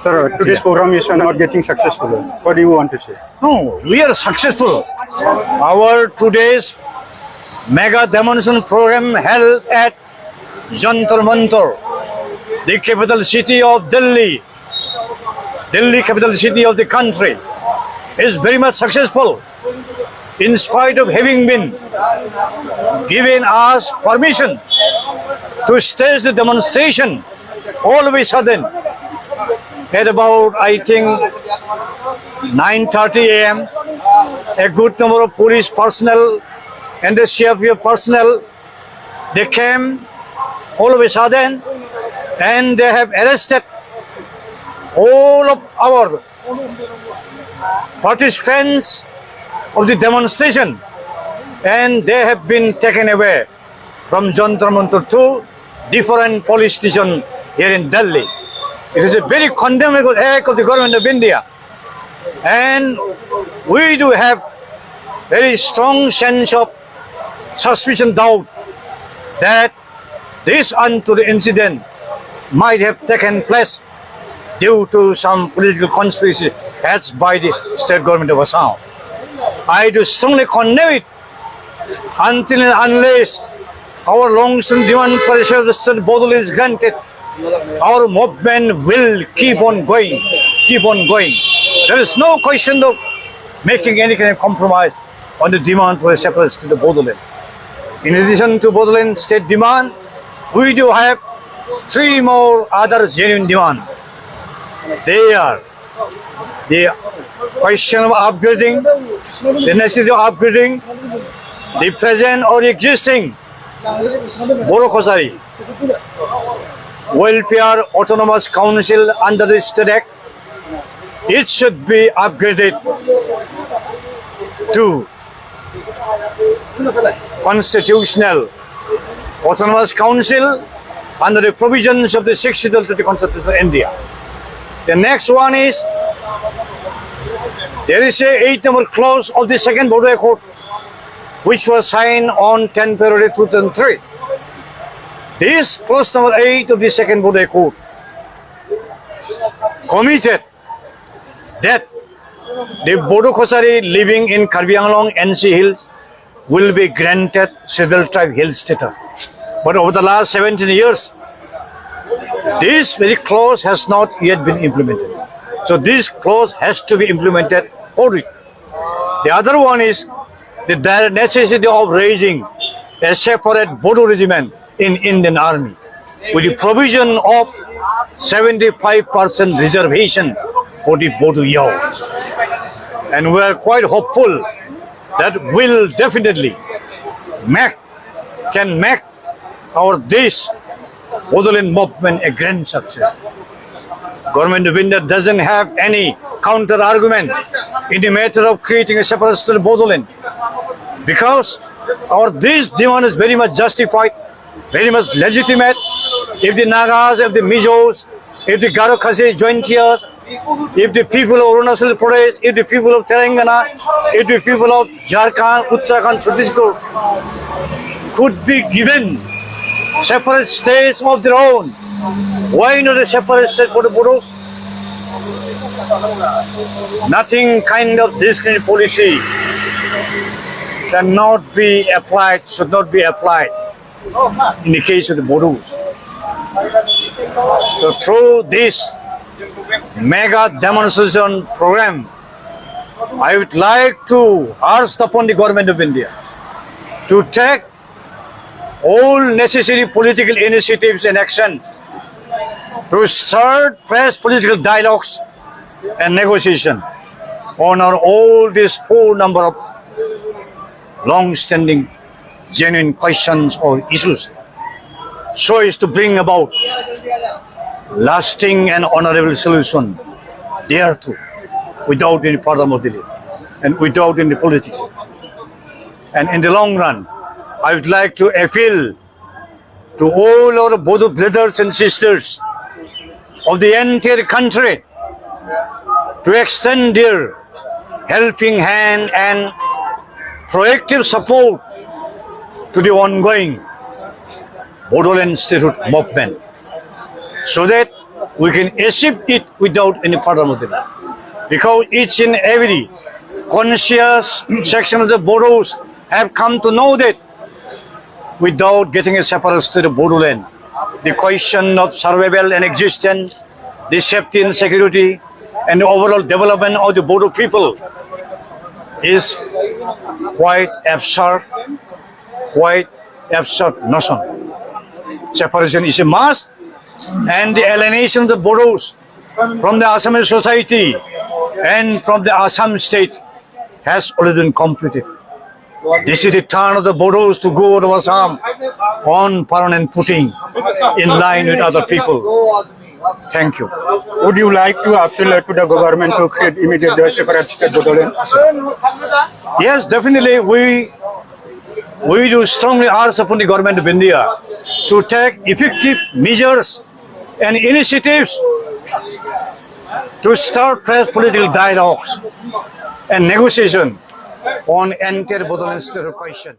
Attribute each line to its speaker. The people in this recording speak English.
Speaker 1: Sir, today's program is not getting successful. What do you want to say?
Speaker 2: No, we are successful. Our today's mega demonstration program held at Jantar Mantar, the capital city of Delhi, capital city of the country, is very much successful. In spite of having been given us permission to stage the demonstration, all of a sudden, at about, I think, 9:30 a.m., a good number of police personnel and the CRPF personnel, they came all of a sudden and they have arrested all of our participants of the demonstration, and they have been taken away from Jantar Mantar to different police stations here in Delhi. It is a very condemnable act of the government of India, and we do have very strong sense of suspicion, doubt that this untoward incident might have taken place due to some political conspiracy hatched by the state government of Assam. I do strongly condemn it until and unless our long-standing demand for a self-restored Bodol is granted. Our movement will keep on going. There is no question of making any kind of compromise on the demand for a separate state of Bodoland. In addition to Bodoland state demand, we do have three more other genuine demands. They are the question of upgrading, the necessity of upgrading the present or existing Bungkw Kwna Welfare Autonomous Council under the State Act. It should be upgraded to Constitutional Autonomous Council under the provisions of the 6th Schedule to the Constitution of India. The next one is, there is a 8 number clause of the second Border Accord, which was signed on 10 February 2003. This clause number 8 of the second Border Accord committed that the Bungkw Kwna living in Karbi Anglong NC Hills will be granted Scheduled Tribe Hill status. But over the last 17 years, this very clause has not yet been implemented. So this clause has to be implemented wholly. The other one is the necessity of raising a separate Bodo regiment in Indian Army with the provision of 75% reservation for the Bodo youths. And we are quite hopeful that will definitely can make our this Bodoland movement a grand success. Government of India doesn't have any counter argument in the matter of creating a separate state of Bodoland, because our this demand is very much justified, very much legitimate. If the Nagas, if the Mijos, if the Garo Khasi Jointias, if the people of Arunachal Pradesh, if the people of Telangana, if the people of Jharkhand, Uttarakhand, Chhattisgarh could be given separate states of their own, why not a separate state for the Bodos? Nothing kind of this kind of policy cannot be applied, should not be applied in the case of the Bodos. So through this mega demonstration program, I would like to urge upon the government of India to take all necessary political initiatives and action to start fresh political dialogues and negotiation on all these 4 number of long-standing genuine questions or issues, so as to bring about lasting and honorable solution thereto without any further delay and without any political. And in the long run, I would like to appeal to all our Bodo brothers and sisters of the entire country to extend their helping hand and proactive support to the ongoing Bodoland statehood movement, so that we can achieve it without any further delay. Because each and every conscious section of the Bodos have come to know that without getting a separatist to the Bodoland, the question of survival and existence, the safety and security, and the overall development of the Bodo people is quite absurd notion. Separation is a must, and the alienation of the Bodos from the Assamese society and from the Assam state has already been completed. This is the turn of the Bodos to go to Assam on permanent footing in line with other people. Thank you.
Speaker 1: Would you like to appeal to the government to create immediate separate state Bodoland?
Speaker 2: Yes, definitely. We do strongly urge upon the government of India to take effective measures and initiatives to start fresh political dialogues and negotiation on entire Bodoland state question.